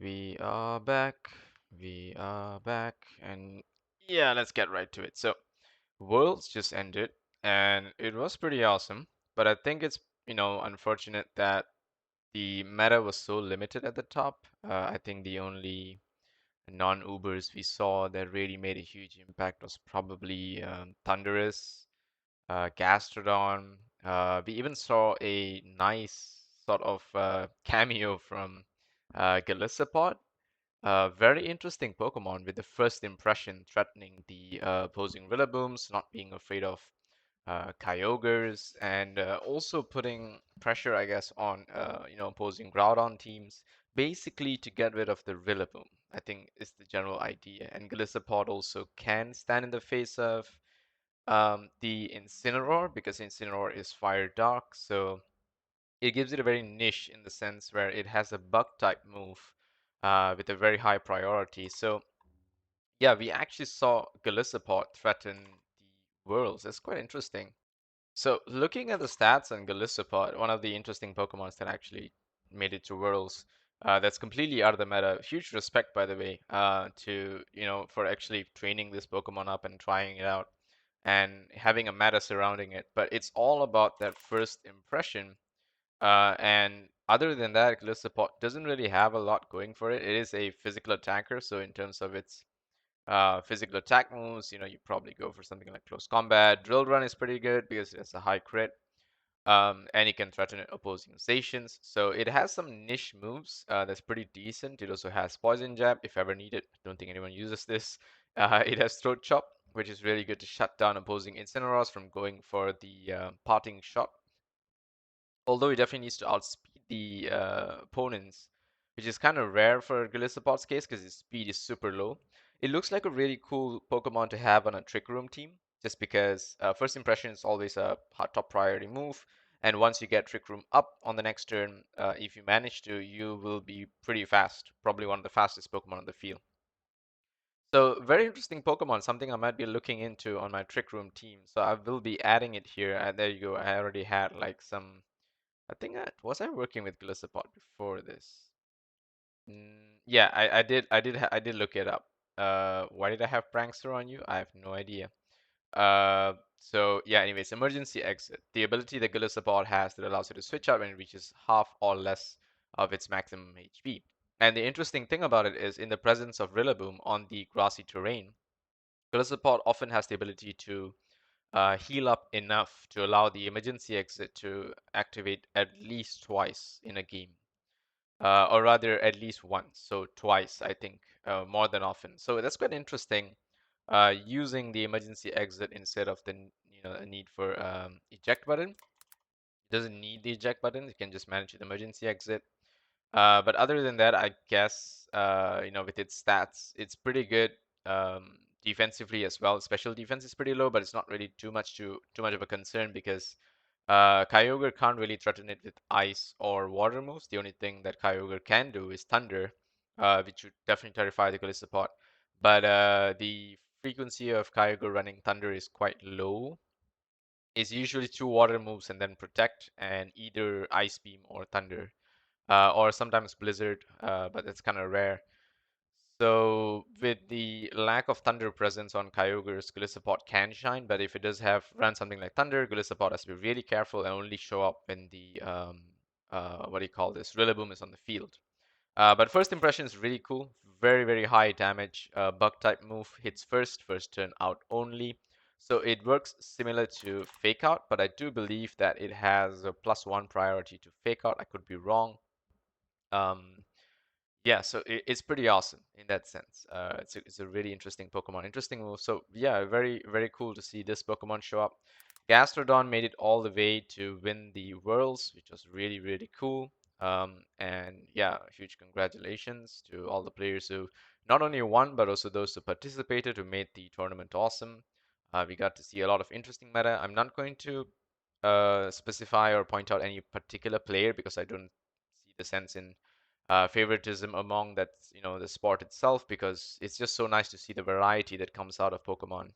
We are back. We are back. And yeah, let's get right to it. So, Worlds just ended, and it was pretty awesome. But I think it's, unfortunate that the meta was so limited at the top. I think the only non-Ubers we saw that really made a huge impact was probably Thunderous, Gastrodon. We even saw a nice sort of cameo from Golisopod. Very interesting Pokemon with the first impression threatening the opposing Rillabooms, not being afraid of Kyogres, and also putting pressure, I guess, on opposing Groudon teams, basically to get rid of the Rillaboom. I think is the general idea. And Golisopod also can stand in the face of the Incineroar because Incineroar is Fire Dark, so it gives it a very niche in the sense where it has a bug type move with a very high priority. So yeah, we actually saw Golisopod threaten the worlds. It's quite interesting. So looking at the stats on Golisopod, one of the interesting Pokemons that actually made it to Worlds, that's completely out of the meta. Huge respect, by the way, to for actually training this Pokemon up and trying it out and having a meta surrounding it. But it's all about that first impression. And other than that, Golisopod doesn't really have a lot going for it. It is a physical attacker, so in terms of its physical attack moves, you probably go for something like close combat. Drill Run is pretty good because it has a high crit. And it can threaten opposing stations. So it has some niche moves that's pretty decent. It also has Poison Jab if ever needed. I don't think anyone uses this. It has Throat Chop, which is really good to shut down opposing Incineroars from going for the parting shot. Although it definitely needs to outspeed the opponents, which is kind of rare for Golisopod's case because its speed is super low. It looks like a really cool Pokemon to have on a Trick Room team, just because first impression is always a top priority move. And once you get Trick Room up on the next turn, if you manage to, you will be pretty fast. Probably one of the fastest Pokemon on the field. So very interesting Pokemon, something I might be looking into on my Trick Room team. So I will be adding it here. And there you go. I already had like some I think I working with Glisopod before this. Yeah, I did look it up. Why did I have Prankster on you? I have no idea. So yeah, anyways, emergency exit. The ability that Glisopod has that allows you to switch out when it reaches half or less of its maximum HP. And the interesting thing about it is in the presence of Rillaboom on the grassy terrain, Glisopod often has the ability to heal up enough to allow the emergency exit to activate at least twice in a game, or rather at least once, so twice, I think, more than often. So that's quite interesting. Using the emergency exit instead of the a need for eject button. It doesn't need the eject button. You can just manage the emergency exit. But other than that, I guess with its stats, it's pretty good defensively as well. Special defense is pretty low, but it's not really too much of a concern because Kyogre can't really threaten it with ice or water moves. The only thing that Kyogre can do is thunder, which would definitely terrify the Golisopod. But the frequency of Kyogre running thunder is quite low. It's usually two water moves and then protect and either ice beam or thunder or sometimes Blizzard, but that's kind of rare. So with the lack of Thunder presence on Kyogre's, Golisopod can shine, but if it does have run something like Thunder, Golisopod has to be really careful and only show up when the what do you call this, Rillaboom is on the field. But first impression is really cool. Very, very high damage. Bug type move hits first turn out only. So it works similar to Fake Out, but I do believe that it has a +1 priority to Fake Out. I could be wrong. Um, yeah, so it's pretty awesome in that sense. It's a really interesting Pokemon, interesting move. So yeah, very very cool to see this Pokemon show up. Gastrodon made it all the way to win the Worlds, which was really really cool. And yeah, huge congratulations to all the players who not only won but also those who participated who made the tournament awesome. We got to see a lot of interesting meta. I'm not going to specify or point out any particular player because I don't see the sense in favoritism among that the sport itself because it's just so nice to see the variety that comes out of Pokemon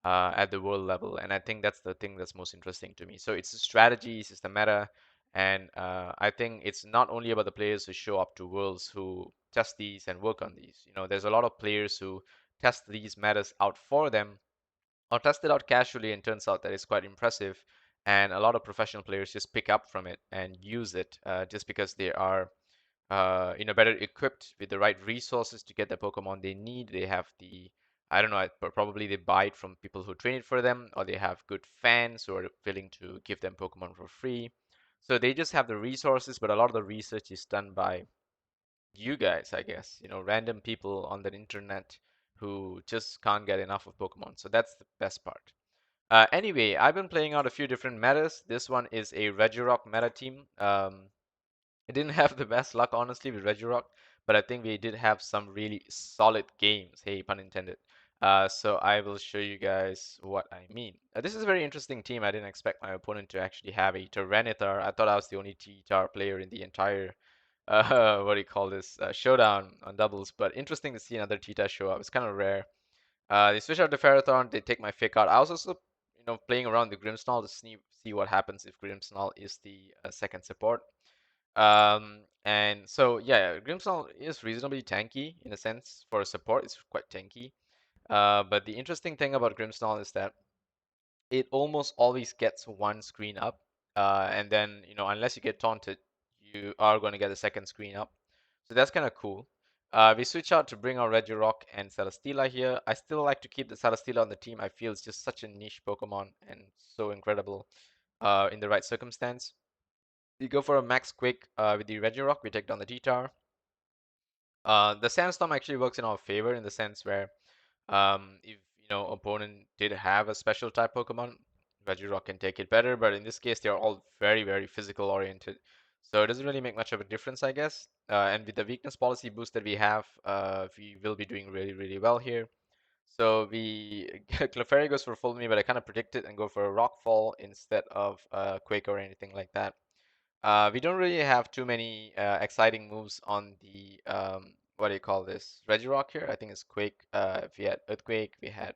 at the world level, and I think that's the thing that's most interesting to me. So it's the strategies, it's the meta, And I think it's not only about the players who show up to Worlds who test these and work on these. There's a lot of players who test these matters out for them or test it out casually and turns out that it's quite impressive. And a lot of professional players just pick up from it and use it just because they are better equipped with the right resources to get the Pokemon they need. They have I don't know, probably they buy it from people who train it for them, or they have good fans who are willing to give them Pokemon for free. So they just have the resources, but a lot of the research is done by you guys, I guess, random people on the internet who just can't get enough of Pokemon. So that's the best part. Anyway, I've been playing out a few different metas. This one is a Regirock meta team. It didn't have the best luck, honestly, with Regirock, but I think we did have some really solid games. Hey, pun intended. So I will show you guys what I mean. This is a very interesting team. I didn't expect my opponent to actually have a Tyranitar. I thought I was the only T-Tar player in the entire, what do you call this, showdown on doubles. But interesting to see another T-Tar show up. It's kind of rare. They switch out to Ferrothorn. They take my Fake out. I was also, playing around the Grimmsnarl to see what happens if Grimmsnarl is the second support. And so yeah, Grimmsnarl is reasonably tanky in a sense for a support. It's quite tanky. But the interesting thing about Grimmsnarl is that it almost always gets one screen up, and then unless you get taunted, you are going to get a second screen up. So that's kind of cool. We switch out to bring out Regirock and Celesteela here. I still like to keep the Celesteela on the team. I feel it's just such a niche Pokemon and so incredible in the right circumstance. We go for a max quick with the Regirock. We take down the T-Tar. The Sandstorm actually works in our favor in the sense where if opponent did have a special type Pokemon, Regirock can take it better. But in this case, they are all very, very physical oriented. So it doesn't really make much of a difference, I guess. And with the weakness policy boost that we have, we will be doing really, really well here. So Clefairy goes for full me, but I kind of predict it and go for a Rockfall instead of Quake or anything like that. We don't really have too many exciting moves on the what do you call this? Regirock here. I think it's Quake. If we had Earthquake, we had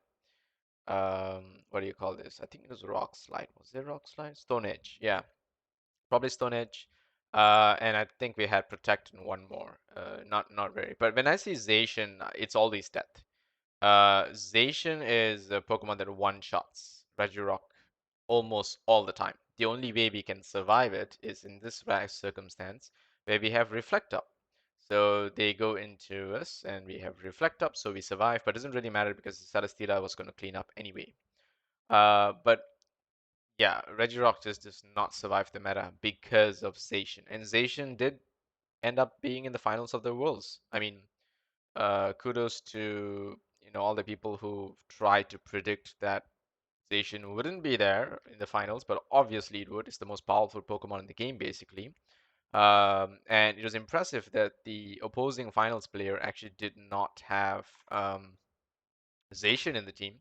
what do you call this? I think it was Rock Slide. Was there Rock Slide? Stone Edge. Yeah, probably Stone Edge. And I think we had Protect and one more. Not very. But when I see Zacian, it's always death. Zacian is a Pokemon that one-shots Regirock almost all the time. The only way we can survive it is in this rare circumstance where we have Reflect Up. So they go into us and we have Reflect Up, so we survive, but it doesn't really matter because Celesteela was going to clean up anyway. But yeah, Regirock just does not survive the meta because of Zacian. And Zacian did end up being in the finals of the Worlds. I mean, kudos to all the people who tried to predict that Zacian wouldn't be there in the finals, but obviously it would. It's the most powerful Pokemon in the game, basically. And it was impressive that the opposing finals player actually did not have Zacian in the team.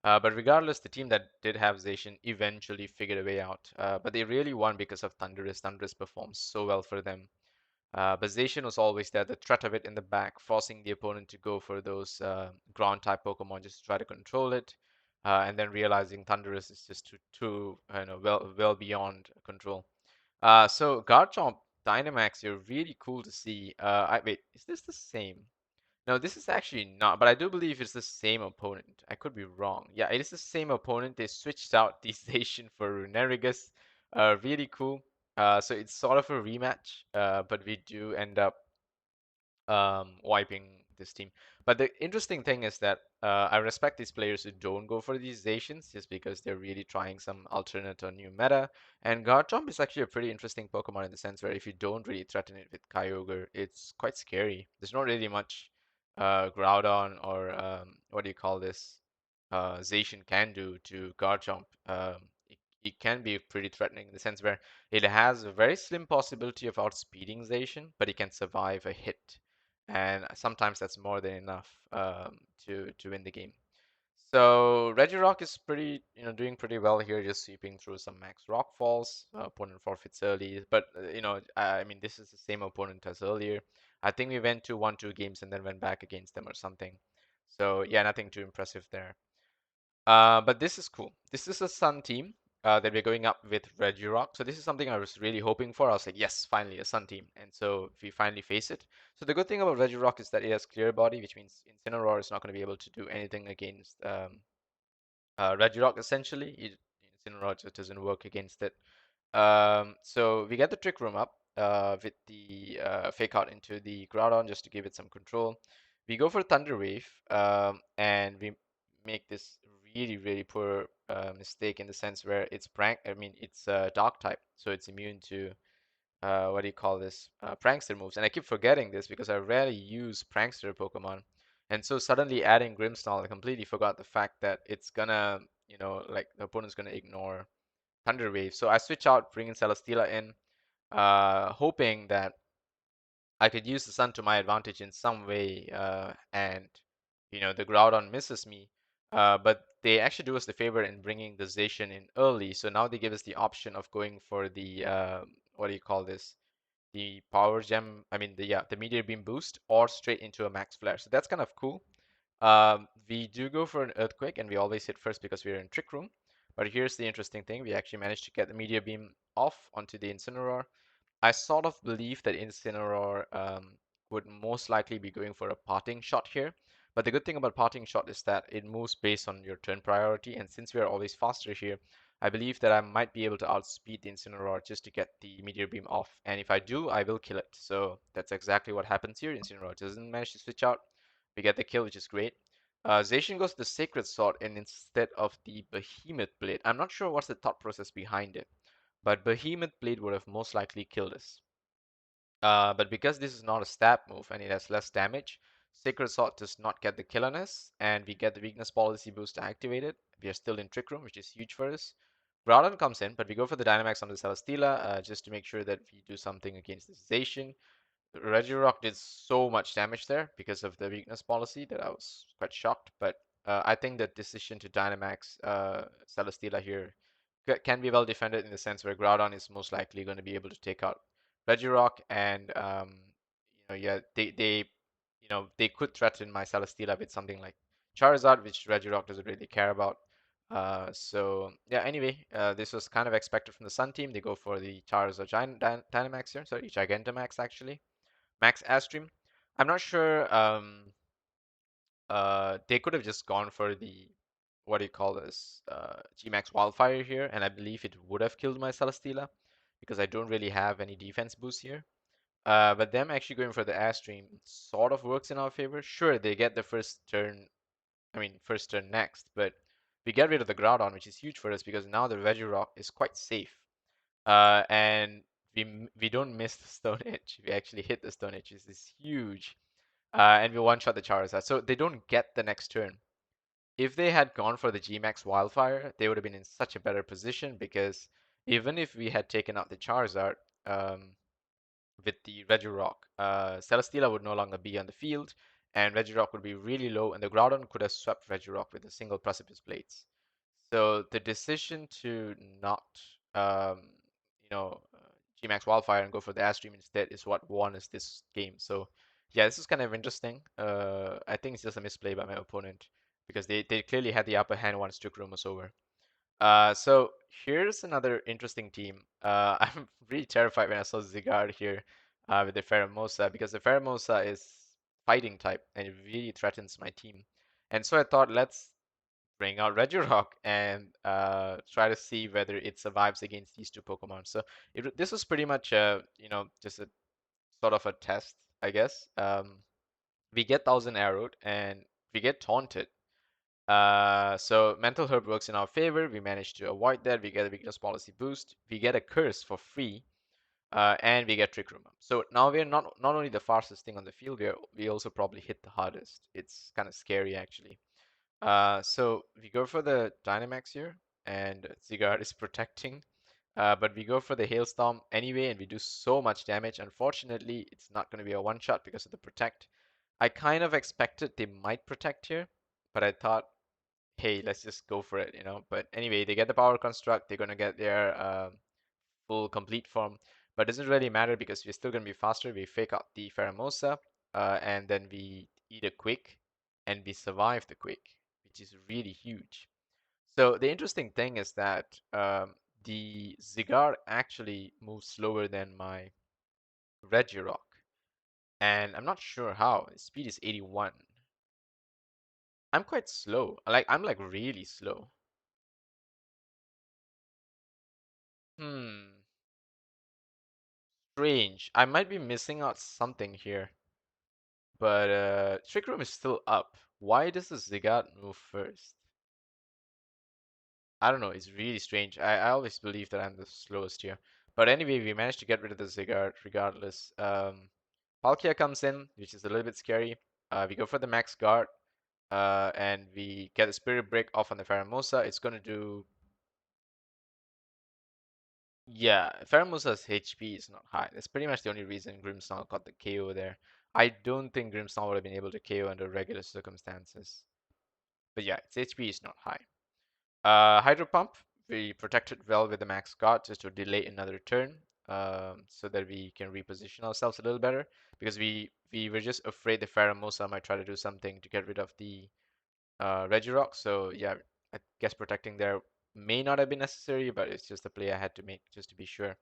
But regardless, the team that did have Zacian eventually figured a way out. But they really won because of Thundurus. Thundurus performed so well for them. But Zacian was always there, the threat of it in the back, forcing the opponent to go for those ground type Pokemon just to try to control it. And then realizing Thundurus is just too well beyond control. So Garchomp Dynamax, you're really cool to see. Wait, is this the same? No, this is actually not, but I do believe it's the same opponent. I could be wrong. Yeah, it is the same opponent. They switched out the Zacian for Runerigus. Really cool. So it's sort of a rematch, but we do end up wiping this team. But the interesting thing is that I respect these players who don't go for these Zacians just because they're really trying some alternate or new meta. And Garchomp is actually a pretty interesting Pokemon in the sense where if you don't really threaten it with Kyogre, it's quite scary. There's not really much Groudon or what do you call this? Zacian can do to Garchomp. It can be pretty threatening in the sense where it has a very slim possibility of outspeeding Zacian, but it can survive a hit and sometimes that's more than enough to win the game. So Regirock is doing pretty well here, just sweeping through some max rock falls. Opponent forfeits early, but I mean this is the same opponent as earlier. I think we went to 1-2 games and then went back against them or something. So yeah, nothing too impressive there. But this is cool. This is a Sun team. that we're going up with Regirock. So this is something I was really hoping for. I was like, yes, finally a Sun team. And so we finally face it. So the good thing about Regirock is that it has clear body, which means Incineroar is not going to be able to do anything against Regirock essentially. Incineroar just doesn't work against it. So we get the Trick Room up with the Fake Out into the Groudon just to give it some control. We go for Thunder Wave, and we make this really poor mistake in the sense where it's Dark type, so it's immune to what do you call this? Prankster moves. And I keep forgetting this because I rarely use Prankster Pokemon. And so suddenly adding Grimmsnarl, I completely forgot the fact that it's gonna, like the opponent's gonna ignore Thunder Wave. So I switch out, bring in Celesteela in, hoping that I could use the Sun to my advantage in some way, and the Groudon misses me. But they actually do us the favor in bringing the Zacian in early. So now they give us the option of going for the what do you call this? The Power Gem. I mean the Meteor Beam boost or straight into a Max Flare. So that's kind of cool. We do go for an Earthquake, and we always hit first because we're in Trick Room. But here's the interesting thing: we actually managed to get the Meteor Beam off onto the Incineroar. I sort of believe that Incineroar would most likely be going for a parting shot here. But the good thing about parting shot is that it moves based on your turn priority. And since we are always faster here, I believe that I might be able to outspeed the Incineroar just to get the Meteor Beam off. And if I do, I will kill it. So that's exactly what happens here. Incineroar doesn't manage to switch out. We get the kill, which is great. Zacian goes to the Sacred Sword and instead of the Behemoth Blade. I'm not sure what's the thought process behind it, but Behemoth Blade would have most likely killed us. But because this is not a stab move and it has less damage, Sacred Sword does not get the kill on us, and we get the weakness policy boost activated. We are still in Trick Room, which is huge for us. Groudon comes in, but we go for the Dynamax on the Celesteela just to make sure that we do something against the Zacian. Regirock did so much damage there because of the weakness policy that I was quite shocked. But I think the decision to Dynamax Celesteela here can be well defended in the sense where Groudon is most likely going to be able to take out Regirock, and yeah, they could threaten my Celesteela with something like Charizard, which Regirock doesn't really care about. So yeah, anyway, this was kind of expected from the Sun team. They go for the Charizard Dynamax here, sorry, Gigantamax actually. Max Astream. I'm not sure. They could have just gone for the what do you call this? G-Max Wildfire here, and I believe it would have killed my Celesteela because I don't really have any defense boost here. But them actually going for the Astream sort of works in our favor. Sure, they get the first turn next, but we get rid of the Groudon, which is huge for us because now the Regirock is quite safe. And we don't miss the Stone Edge. We actually hit the Stone Edge. This is huge. And we one-shot the Charizard. So they don't get the next turn. If they had gone for the G-Max Wildfire, they would have been in such a better position because even if we had taken out the Charizard with the Regirock, Celesteela would no longer be on the field, and Regirock would be really low, and the Groudon could have swept Regirock with a single Precipice Blades. So the decision to not, um, you know, G-Max Wildfire and go for the Astream instead is what won us this game. So yeah, this is kind of interesting. I think it's just a misplay by my opponent because they clearly had the upper hand once Trick Room was over. So here's another interesting team. I'm really terrified when I saw Zygarde here with the Pheromosa because the Pheromosa is fighting type and it really threatens my team. And so I thought, let's bring out Regirock and try to see whether it survives against these two Pokemon. So this was pretty much just a sort of a test, I guess. We get Thousand Arrowed and we get Taunted. So Mental Herb works in our favor. We manage to avoid that. We get a weakness policy boost. We get a curse for free. And we get Trick Room. So now we're not only the fastest thing on the field, we also probably hit the hardest. It's kind of scary actually. So we go for the Dynamax here, and Zygarde is protecting. But we go for the Hailstorm anyway, and we do so much damage. Unfortunately, it's not going to be a one-shot because of the Protect. I kind of expected they might Protect here, but I thought, hey, let's just go for it, you know. But anyway, they get the Power Construct. They're going to get their full complete form. But it doesn't really matter because we're still going to be faster. We fake out the Pheromosa, and then we eat a Quick, and we survive the Quick, which is really huge. So the interesting thing is that the Zygarde actually moves slower than my Regirock, and I'm not sure how. His speed is 81. I'm quite slow. I'm like really slow. Hmm, strange. I might be missing out something here, but Trick Room is still up. Why does the Zygarde move first? I don't know. It's really strange. I always believe that I'm the slowest here. But anyway, we managed to get rid of the Zygarde regardless. Palkia comes in, which is a little bit scary. We go for the max guard, and we get a Spirit Break off on the Pheromosa. It's gonna do, yeah, Pheromosa's HP is not high. That's pretty much the only reason Grimmsnarl got the KO there. I don't think Grimmsnarl would have been able to KO under regular circumstances. But yeah, its HP is not high. Hydro Pump, we protected well with the max guard just to delay another turn, so that we can reposition ourselves a little better because we were just afraid the Pheromosa might try to do something to get rid of the Regirock. So yeah, I guess protecting there may not have been necessary, but it's just a play I had to make just to be sure.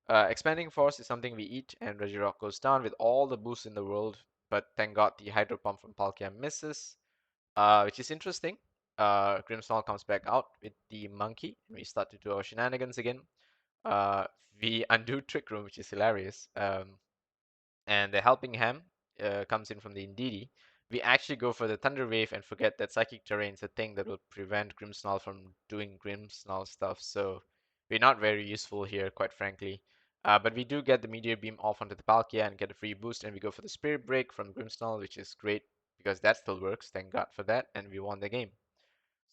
Expanding Force is something we eat, and Regirock goes down with all the boosts in the world, but thank God the Hydro Pump from Palkia misses, which is interesting. Grimmsnarl comes back out with the monkey. We start to do our shenanigans again. Uh, we undo Trick Room, which is hilarious. And the Helping Hand comes in from the Indeedee. We actually go for the Thunder Wave and forget that Psychic Terrain is a thing that will prevent Grimmsnarl from doing Grimmsnarl stuff. So we're not very useful here, quite frankly. But we do get the Meteor Beam off onto the Palkia and get a free boost, and we go for the Spirit Break from Grimmsnarl, which is great because that still works. Thank God for that, and we won the game.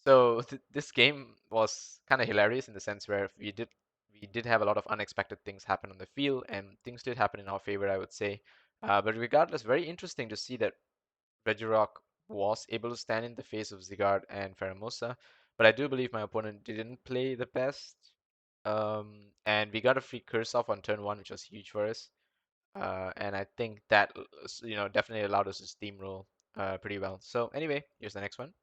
So this game was kind of hilarious in the sense where we did have a lot of unexpected things happen on the field, and things did happen in our favor, I would say. But regardless, very interesting to see that Regirock was able to stand in the face of Zygarde and Pheromosa. But I do believe my opponent didn't play the best. And we got a free curse off on turn one, which was huge for us. And I think that definitely allowed us to steamroll pretty well. So anyway, here's the next one.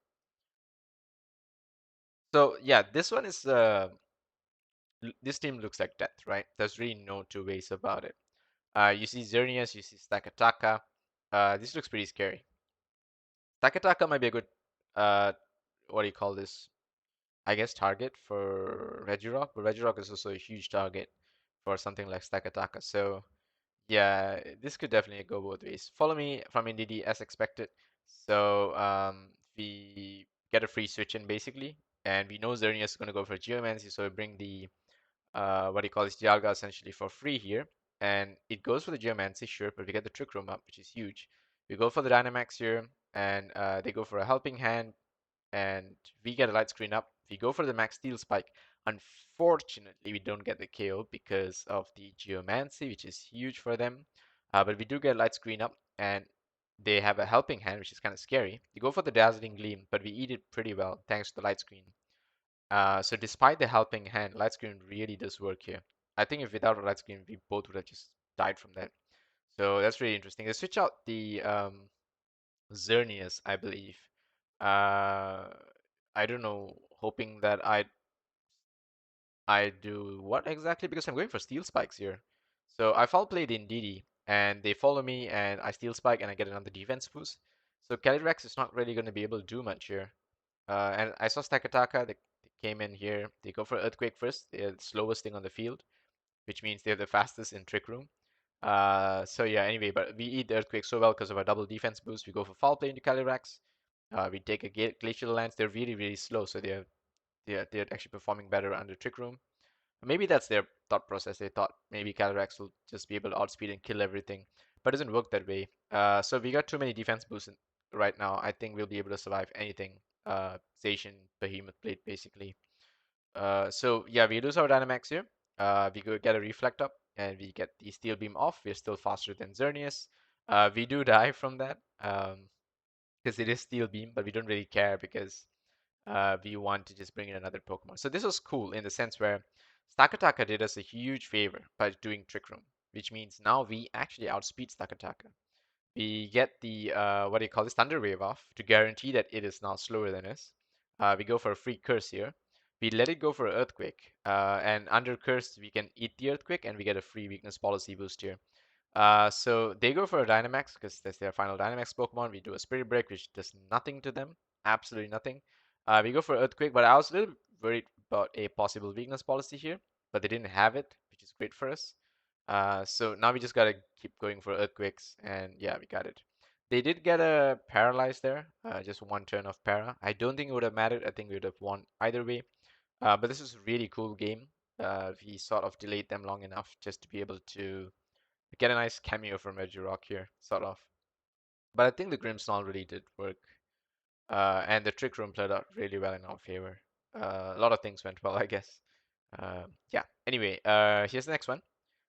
So yeah, this team looks like death, right? There's really no two ways about it. You see Xerneas, you see Stakataka. This looks pretty scary. Stakataka might be a good, uh, what do you call this? I guess target for Regirock, but Regirock is also a huge target for something like Stakataka. So yeah, this could definitely go both ways. Follow me from Indeedee as expected. So we get a free switch in basically, and we know Xerneas is going to go for Geomancy, so we bring the what do you call this, Dialga essentially for free here. And it goes for the Geomancy, sure, but we get the Trick Room up, which is huge. We go for the Dynamax here, and they go for a Helping Hand, and we get a Light Screen up. We go for the Max Steel Spike. Unfortunately, we don't get the KO because of the Geomancy, which is huge for them. But we do get Light Screen up, and they have a Helping Hand, which is kind of scary. We go for the Dazzling Gleam, but we eat it pretty well thanks to the Light Screen. So despite the helping hand, light screen really does work here. I think if without a light screen, we both would have just died from that. So that's really interesting. They switch out the Xerneas, I believe. Uh, I don't know, hoping that I do what exactly? Because I'm going for steel spikes here. So I foul played Indeedee, and they follow me, and I steel spike, and I get another defense boost. So Calyrex is not really going to be able to do much here. And I saw Stakataka, they came in here. They go for Earthquake first. They're the slowest thing on the field, which means they're the fastest in Trick Room. So yeah, anyway, but we eat the Earthquake so well because of our double defense boost. We go for Foul Play into Calyrex. We take a Glacial Lance. They're really, really slow, so they're actually performing better under Trick Room. Maybe that's their thought process. They thought maybe Calyrex will just be able to outspeed and kill everything, but it doesn't work that way. So we got too many defense boosts right now. I think we'll be able to survive anything. Zacian, Behemoth Blade, basically. So yeah, we lose our Dynamax here. We go get a Reflect up, and we get the Steel Beam off. We're still faster than Xerneas. We do die from that, because it is Steel Beam, but we don't really care because we want to just bring in another Pokemon. So this was cool in the sense where Stakataka did us a huge favor by doing Trick Room, which means now we actually outspeed Stakataka. We get the what do you call this, Thunder Wave off to guarantee that it is now slower than us. We go for a free curse here. We let it go for earthquake, and under curse we can eat the earthquake, and we get a free weakness policy boost here. So they go for a Dynamax because that's their final Dynamax Pokemon. We do a Spirit Break, which does nothing to them, absolutely nothing. We go for Earthquake, but I was a little worried about a possible weakness policy here, but they didn't have it, which is great for us. So now we just gotta keep going for Earthquakes, and yeah, we got it. They did get a Paralyze there, just one turn of Para. I don't think it would have mattered. I think we would have won either way. But this is a really cool game. We sort of delayed them long enough just to be able to get a nice cameo from Regirock here, sort of. But I think the Grimmsnarl really did work, and the Trick Room played out really well in our favor. A lot of things went well, I guess. Yeah. Anyway, here's the next one.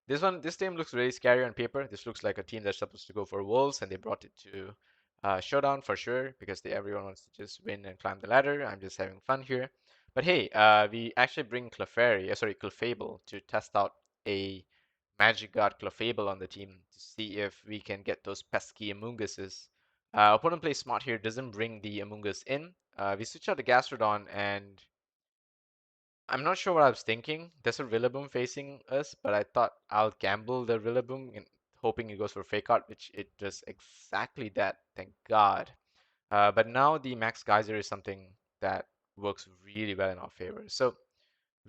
This team looks really scary on paper. This looks like a team that's supposed to go for Wolves, and they brought it to Showdown for sure because everyone wants to just win and climb the ladder. I'm just having fun here. But hey, we actually bring Clefable to test out a Magic Guard Clefable on the team to see if we can get those pesky Amoonguses. Opponent plays smart here, doesn't bring the Amoongus in. We switch out the Gastrodon, and I'm not sure what I was thinking. There's a Rillaboom facing us, but I thought I'll gamble the Rillaboom and hoping it goes for Fake Out, which it does exactly that, thank God. But now the Max Geyser is something that works really well in our favor. So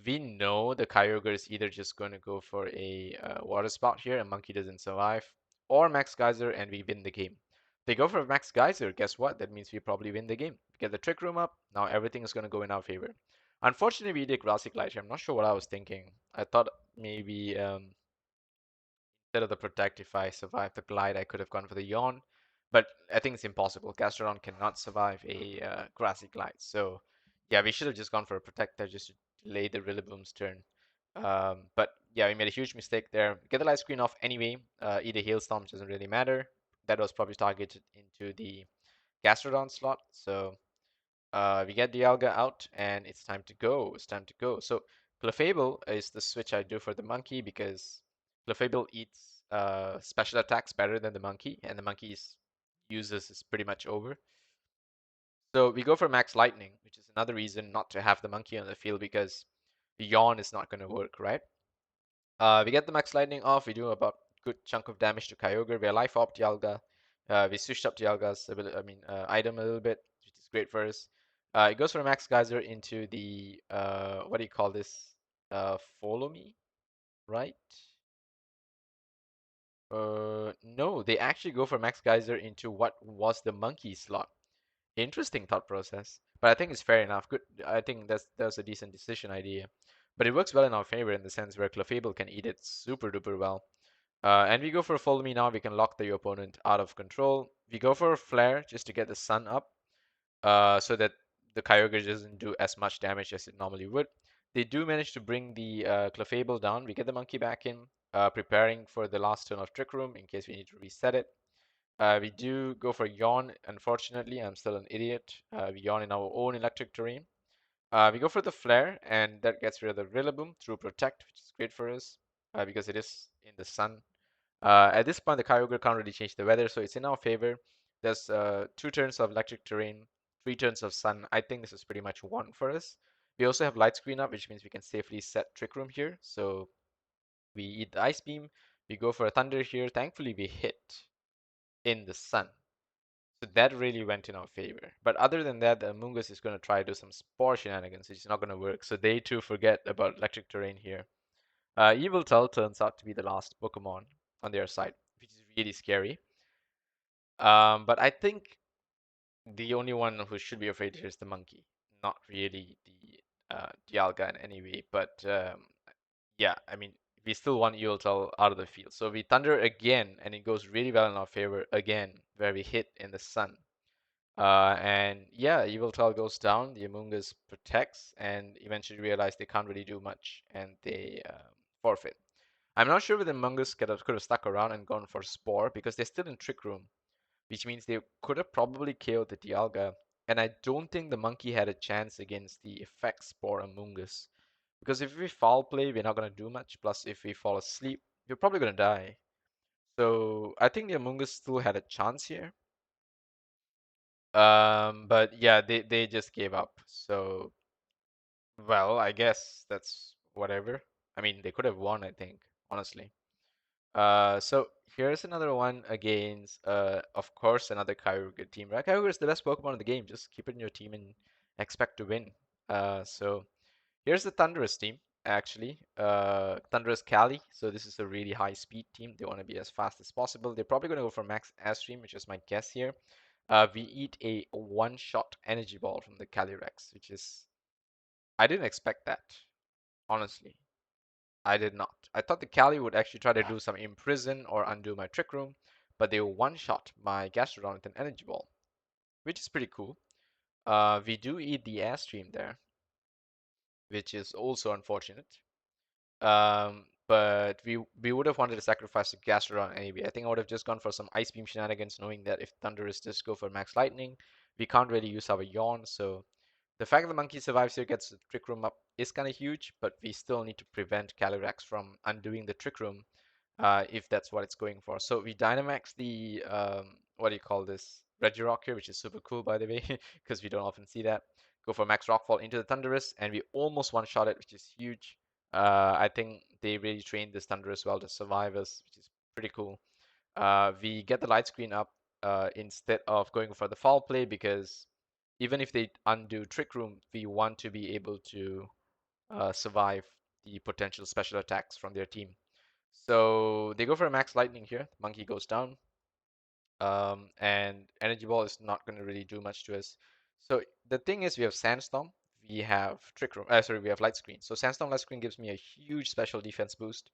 we know the Kyogre is either just going to go for a Water Spout here and Monkey doesn't survive, or Max Geyser and we win the game. They go for Max Geyser, guess what? That means we probably win the game. We get the Trick Room up, now everything is going to go in our favor. Unfortunately, we did Grassy Glide here. I'm not sure what I was thinking. I thought maybe instead of the Protect, if I survived the Glide, I could have gone for the Yawn. But I think it's impossible. Gastrodon cannot survive a Grassy Glide. So yeah, we should have just gone for a Protector just to delay the Rillaboom's turn. But yeah, we made a huge mistake there. Get the light screen off anyway. Either Hailstorm doesn't really matter. That was probably targeted into the Gastrodon slot. So we get Dialga out, and it's time to go. It's time to go. So Clefable is the switch I do for the monkey because Clefable eats special attacks better than the monkey, and the monkey's uses is pretty much over. So we go for Max Lightning, which is another reason not to have the monkey on the field because the Yawn is not going to work, right? We get the Max Lightning off. We do about a good chunk of damage to Kyogre. We life op Dialga. We switched up Dialga's item a little bit, which is great for us. It goes for Max Geyser into the what do you call this? Follow me, right? No, they actually go for Max Geyser into what was the monkey slot. Interesting thought process, but I think it's fair enough. Good, I think that's a decent decision idea. But it works well in our favor in the sense where Clefable can eat it super duper well. And we go for a Follow Me now. We can lock the opponent out of control. We go for a Flare just to get the sun up so that the Kyogre doesn't do as much damage as it normally would. They do manage to bring the Clefable down. We get the monkey back in, preparing for the last turn of Trick Room in case we need to reset it. We do go for Yawn. Unfortunately, I'm still an idiot. We Yawn in our own electric terrain. We go for the Flare, and that gets rid of the Rillaboom through Protect, which is great for us because it is in the sun. At this point, the Kyogre can't really change the weather, so it's in our favor. There's 2 turns of electric terrain, 3 turns of sun. I think this is pretty much one for us. We also have light screen up, which means we can safely set Trick Room here. So we eat the Ice Beam. We go for a Thunder here. Thankfully, we hit in the sun. So that really went in our favor. But other than that, the Amoonguss is going to try to do some Spore shenanigans, which is not going to work. So they too forget about electric terrain here. Yveltal turns out to be the last Pokemon on their side, which is really scary. But I think the only one who should be afraid here is the monkey, not really the Dialga in any way. But yeah, I mean, we still want Yveltal out of the field. So we Thunder again, and it goes really well in our favor again, where we hit in the sun. And yeah, Yveltal goes down, the Amoonguss protects, and eventually realize they can't really do much, and they forfeit. I'm not sure whether Amoonguss could have stuck around and gone for Spore, because they're still in Trick Room, which means they could have probably KO'd the Dialga. And I don't think the monkey had a chance against the Effect Spore Amoonguss. Because if we foul play, we're not going to do much. Plus, if we fall asleep, we're probably going to die. So I think the Amoonguss still had a chance here. But yeah, they just gave up. So, well, I guess that's whatever. I mean, they could have won, I think, honestly. So here's another one against, of course, another Kyogre team, right? Kyogre is the best Pokemon in the game. Just keep it in your team and expect to win. So here's the Thundurus team, actually. Thundurus Cali. So this is a really high speed team. They want to be as fast as possible. They're probably going to go for Max Airstream, which is my guess here. We eat a one-shot energy ball from the Calyrex, which is, I didn't expect that, honestly. I did not. I thought the Cali would actually try to do some imprison or undo my Trick Room, but they one-shot my Gastrodon with an energy ball, which is pretty cool. We do eat the Airstream there, which is also unfortunate. But we would have wanted to sacrifice the Gastrodon anyway. I think I would have just gone for some Ice Beam shenanigans, knowing that if Thundurus just go for Max Lightning, we can't really use our Yawn. So the fact that the monkey survives here, gets the Trick Room up, is kind of huge, but we still need to prevent Calyrex from undoing the Trick Room if that's what it's going for. So we Dynamax the what do you call this? Regirock here, which is super cool by the way, because we don't often see that. Go for Max Rockfall into the Thundurus, and we almost one-shot it, which is huge. I think they really trained this Thundurus well to survive us, which is pretty cool. We get the light screen up instead of going for the foul play because even if they undo Trick Room, we want to be able to survive the potential special attacks from their team. So they go for a Max Lightning here. Monkey goes down. And Energy Ball is not going to really do much to us. So the thing is, we have Sandstorm, we have Trick Room, sorry, we have Light Screen. So Sandstorm Light Screen gives me a huge special defense boost,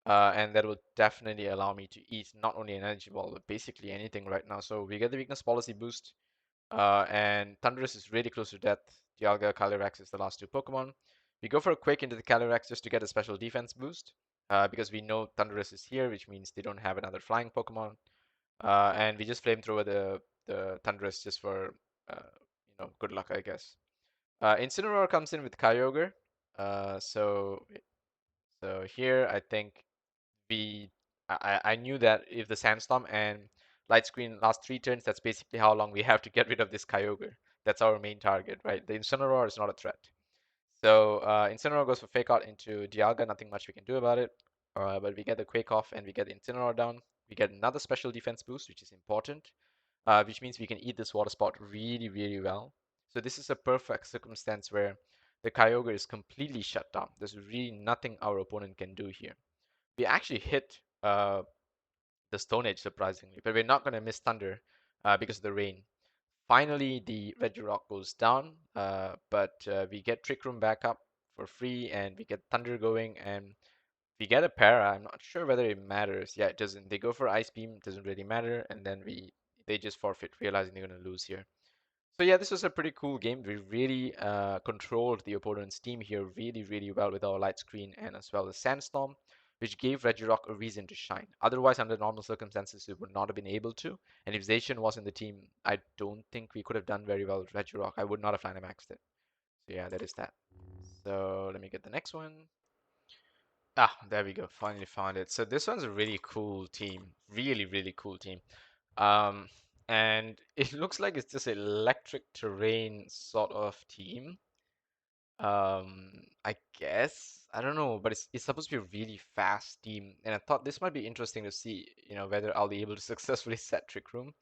and that will definitely allow me to eat not only an Energy Ball, but basically anything right now. So we get the Weakness Policy boost, and Thundurus is really close to death. Dialga, Calyrex is the last two Pokemon. We go for a Quake into the Calyrex just to get a special defense boost, because we know Thundurus is here, which means they don't have another flying Pokemon. And we just flamethrower the Thundurus just for good luck, I guess. Incineroar comes in with Kyogre. So here I think we I knew that if the Sandstorm and Light Screen last 3 turns, that's basically how long we have to get rid of this Kyogre. That's our main target, right? The Incineroar is not a threat. So Incineroar goes for Fake Out into Dialga. Nothing much we can do about it. But we get the Quake off and we get the Incineroar down. We get another special defense boost, which is important, which means we can eat this Water Spot really, really well. So this is a perfect circumstance where the Kyogre is completely shut down. There's really nothing our opponent can do here. We actually hit the Stone Age, surprisingly, but we're not going to miss Thunder because of the rain. Finally, the Regirock goes down, but we get Trick Room back up for free, and we get Thunder going, and we get a para. I'm not sure whether it matters. Yeah, it doesn't. They go for Ice Beam, doesn't really matter, and then they just forfeit, realizing they're going to lose here. So yeah, this was a pretty cool game. We really controlled the opponent's team here really, really well with our light screen and as well as Sandstorm, which gave Regirock a reason to shine. Otherwise, under normal circumstances, we would not have been able to. And if Zacian was in the team, I don't think we could have done very well with Regirock. I would not have Dynamaxed it. So yeah, that is that. So let me get the next one. Ah, there we go. Finally found it. So this one's a really cool team. Really, really cool team. Um, and it looks like it's just an electric terrain sort of team. I guess. I don't know, but it's supposed to be a really fast team. And I thought this might be interesting to see, whether I'll be able to successfully set Trick Room.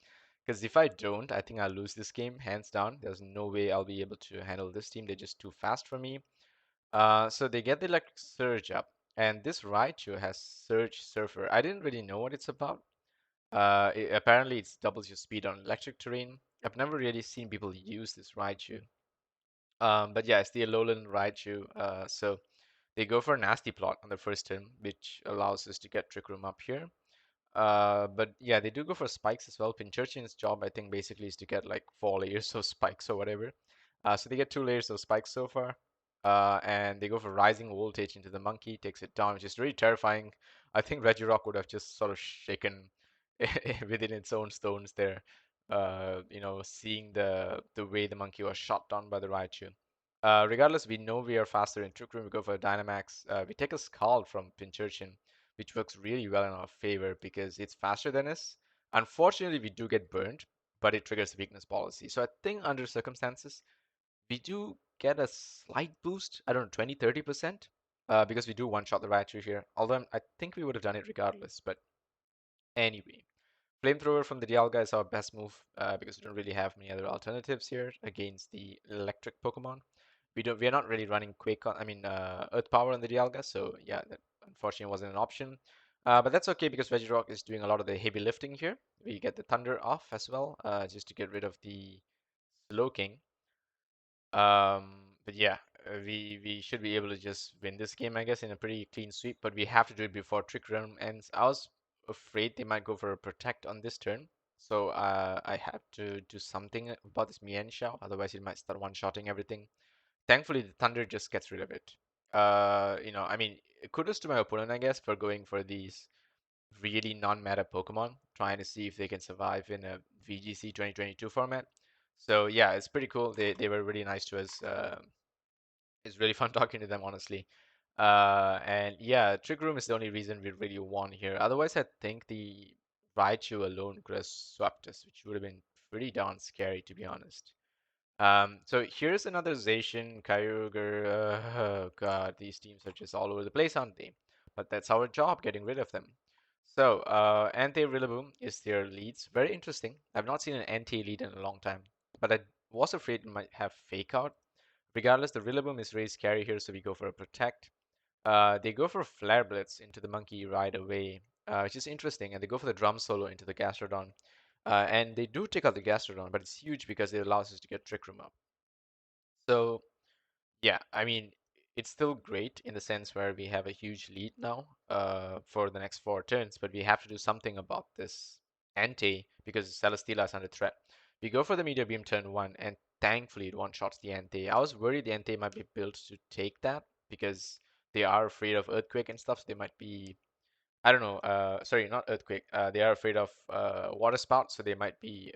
Because if I don't, I think I'll lose this game, hands down. There's no way I'll be able to handle this team. They're just too fast for me. So they get the electric surge up. And this Raichu has Surge Surfer. I didn't really know what it's about. Apparently, it doubles your speed on electric terrain. I've never really seen people use this Raichu. But yeah, it's the Alolan Raichu. So they go for a nasty plot on the first turn, which allows us to get Trick Room up here. But yeah, they do go for spikes as well. Pincurchin's job, I think, basically is to get like 4 layers of spikes or whatever. So they get 2 layers of spikes so far. And they go for Rising Voltage into the monkey, takes it down, which is really terrifying. I think Regirock would have just sort of shaken within its own stones there. Seeing the way the monkey was shot down by the Raichu. Regardless, we know we are faster in Trick Room. We go for a Dynamax. We take a Scald from Pincurchin, which works really well in our favor because it's faster than us. Unfortunately, we do get burned, but it triggers the weakness policy. So I think under circumstances, we do get a slight boost, I don't know, 20, 30%, because we do one-shot the Raichu here. Although I think we would have done it regardless, but anyway. Flamethrower from the Dialga is our best move because we don't really have many other alternatives here against the electric Pokemon. We are not really running Quake on, I mean Earth Power on the Dialga, so yeah, that unfortunately wasn't an option. But that's okay because Regirock is doing a lot of the heavy lifting here. We get the Thunder off as well, just to get rid of the Slowking. But yeah, we should be able to just win this game, I guess, in a pretty clean sweep. But we have to do it before Trick Room ends. I was afraid they might go for a Protect on this turn, so I have to do something about this Mienshao. Otherwise, it might start one-shotting everything. Thankfully, the Thunder just gets rid of it. I mean, kudos to my opponent, I guess, for going for these really non-meta Pokemon, trying to see if they can survive in a VGC 2022 format. So yeah, it's pretty cool. They were really nice to us. It's really fun talking to them, honestly. And yeah, Trick Room is the only reason we really won here. Otherwise, I think the Raichu alone could have swept us, which would have been pretty darn scary, to be honest. So here's another Zacian, Kyogre. Oh God, these teams are just all over the place, aren't they? But that's our job, getting rid of them. So, Anti-Rillaboom is their leads. Very interesting. I've not seen an anti-lead in a long time, but I was afraid it might have Fake Out. Regardless, the Rillaboom is very scary here, so we go for a Protect. They go for Flare Blitz into the Monkey right away, which is interesting, and they go for the Drum Solo into the Gastrodon. And they do take out the Gastrodon, but it's huge because it allows us to get Trick Room up. So yeah, I mean, it's still great in the sense where we have a huge lead now for the next 4 turns, but we have to do something about this Entei because Celesteela is under threat. We go for the Meteor Beam turn 1, and thankfully it one-shots the Entei. I was worried the Entei might be built to take that because they are afraid of Earthquake and stuff, so they might be, I don't know, sorry, not Earthquake. They are afraid of Water Spout, so they might be,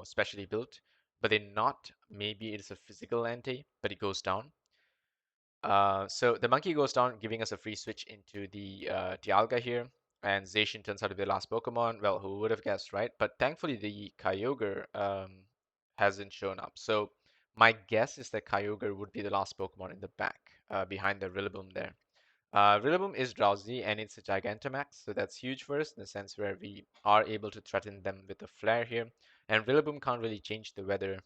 specially built, but they're not. Maybe it's a physical Entei, but it goes down. So the monkey goes down, giving us a free switch into the Dialga here. And Zacian turns out to be the last Pokemon. Well, who would have guessed, right? But thankfully, the Kyogre hasn't shown up. So my guess is that Kyogre would be the last Pokemon in the back, behind the Rillaboom there. Rillaboom is drowsy and it's a Gigantamax, so that's huge for us in the sense where we are able to threaten them with a flare here. And Rillaboom can't really change the weather,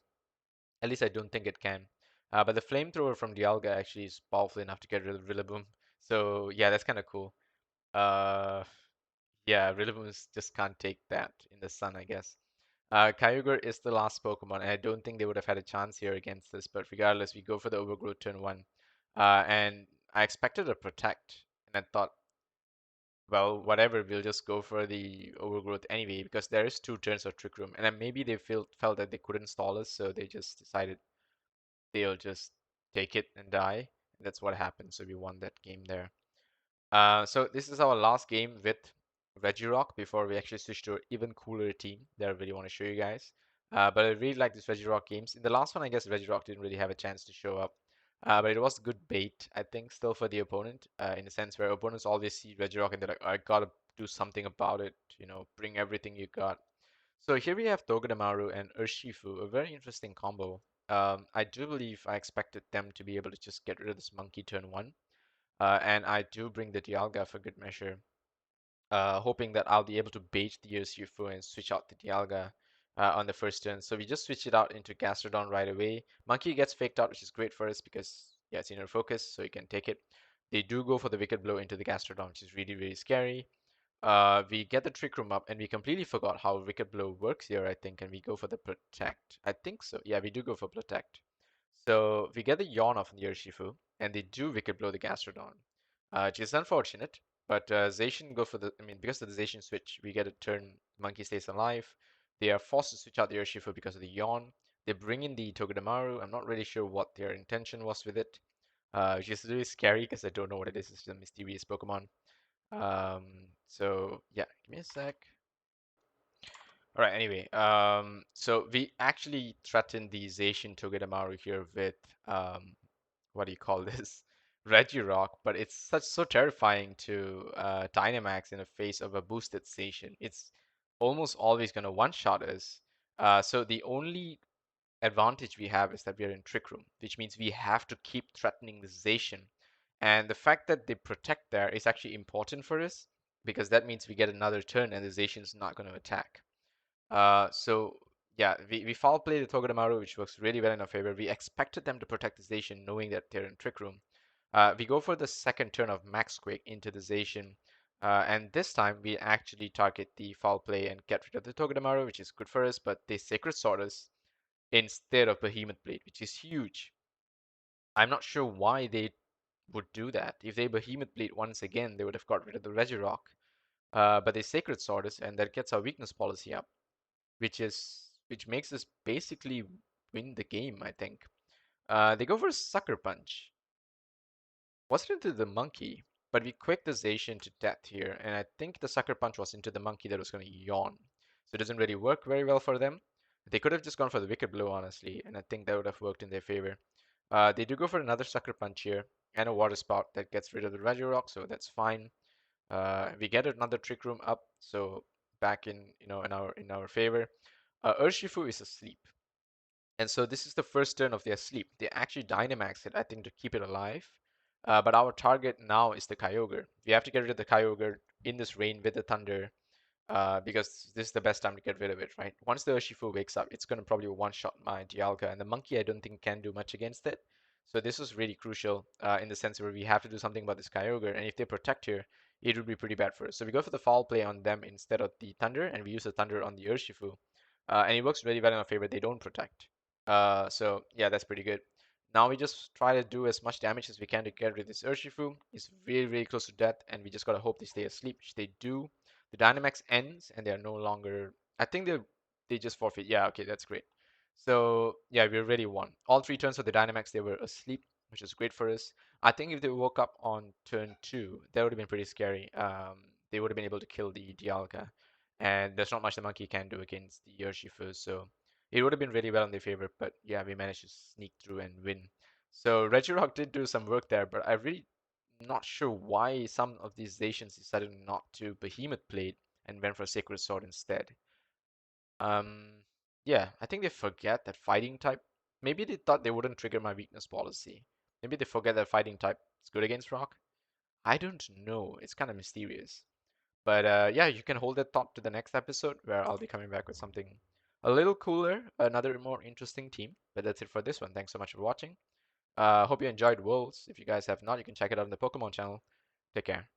at least I don't think it can. But the flamethrower from Dialga actually is powerful enough to get rid of Rillaboom. So yeah, that's kind of cool. Uh, yeah, Rillaboom just can't take that in the sun, I guess. Kyogre is the last Pokemon, and I don't think they would have had a chance here against this. But regardless, we go for the Overgrowth turn 1. And I expected a Protect, and I thought, well, whatever, we'll just go for the Overgrowth anyway, because there is 2 turns of Trick Room. And then maybe they felt that they couldn't stall us, so they just decided they'll just take it and die. That's what happened. So we won that game there. So this is our last game with Regirock before we actually switch to an even cooler team that I really want to show you guys. But I really like these Regirock games. In the last one, I guess Regirock didn't really have a chance to show up. But it was good bait, I think, still for the opponent, in a sense where opponents always see Regirock and they're like, I gotta do something about it, bring everything you got. So here we have Togedemaru and Urshifu, a very interesting combo. I do believe I expected them to be able to just get rid of this monkey turn 1. And I do bring the Dialga for good measure, hoping that I'll be able to bait the Urshifu and switch out the Dialga on the first turn. So we just switch it out into Gastrodon right away. Monkey gets faked out, which is great for us because, yeah, it's inner focus, so you can take it. They do go for the Wicked Blow into the Gastrodon, which is really, really scary. We get the Trick Room up, and we completely forgot how Wicked Blow works here, I think, and we go for the Protect. I think so. Yeah, we do go for Protect. So we get the Yawn off the Urshifu, and they do Wicked Blow the Gastrodon, which is unfortunate. But Zacian go for the, I mean, because of the Zacian switch, we get a turn, Monkey stays alive. They are forced to switch out the Urshifu because of the Yawn. They bring in the Togedemaru. I'm not really sure what their intention was with it, which is really scary because I don't know what it is. It's just a mysterious Pokemon. So yeah, give me a sec. All right, anyway, so we actually threatened the Zacian Togedemaru here with, what do you call this? Regirock, but it's so terrifying to Dynamax in the face of a boosted Zacian. It's almost always gonna one-shot us. So the only advantage we have is that we are in Trick Room, which means we have to keep threatening the Zacian. And the fact that they protect there is actually important for us because that means we get another turn and the Zacian's not going to attack. So yeah, we foul play the Togedemaru, which works really well in our favor. We expected them to protect the Zacian, knowing that they're in Trick Room. We go for the second turn of Max Quake into the Zacian, and this time we actually target the foul play and get rid of the Togedemaru, which is good for us, but they Sacred Sword us instead of Behemoth Blade, which is huge. I'm not sure why they would do that. If they Behemoth Blade once again, they would have got rid of the Regirock. But they Sacred Sword us, and that gets our weakness policy up, which makes us basically win the game, I think. They go for a Sucker Punch. Wasn't into the monkey, but we quick the Zacian to death here, and I think the Sucker Punch was into the monkey that was going to yawn. So it doesn't really work very well for them. They could have just gone for the Wicked Blow, honestly, and I think that would have worked in their favor. They do go for another Sucker Punch here, and a Water Spout that gets rid of the Regirock, so that's fine. We get another Trick Room up, so back in in our favor. Urshifu is asleep. And so this is the first turn of their sleep. They actually Dynamax it, I think, to keep it alive. But our target now is the Kyogre. We have to get rid of the Kyogre in this rain with the Thunder because this is the best time to get rid of it, right? Once the Urshifu wakes up, it's going to probably one-shot my Dialga, and the Monkey I don't think can do much against it. So this is really crucial in the sense where we have to do something about this Kyogre, and if they protect here, it would be pretty bad for us. So we go for the foul play on them instead of the Thunder, and we use the Thunder on the Urshifu. And it works really well in our favor. They don't protect. So yeah, that's pretty good. Now we just try to do as much damage as we can to get rid of this Urshifu. It's really, really close to death, and we just gotta hope they stay asleep, which they do. The Dynamax ends, and they are no longer. I think they just forfeit. Yeah, okay, that's great. So yeah, we already won. All three turns of the Dynamax, they were asleep, which is great for us. I think if they woke up on turn two, that would have been pretty scary. They would have been able to kill the Dialga, and there's not much the monkey can do against the Urshifu, so it would have been really well in their favor, but yeah, we managed to sneak through and win. So Regirock did do some work there, but I really not sure why some of these Zacians decided not to Behemoth Blade and went for Sacred Sword instead. Um, yeah, I think they forget that fighting type. Maybe they thought they wouldn't trigger my weakness policy. Maybe they forget that fighting type is good against rock. I don't know. It's kind of mysterious. But yeah, you can hold that thought to the next episode where I'll be coming back with something a little cooler, another more interesting team. But that's it for this one. Thanks so much for watching. Hope you enjoyed Worlds. If you guys have not, you can check it out on the Pokemon channel. Take care.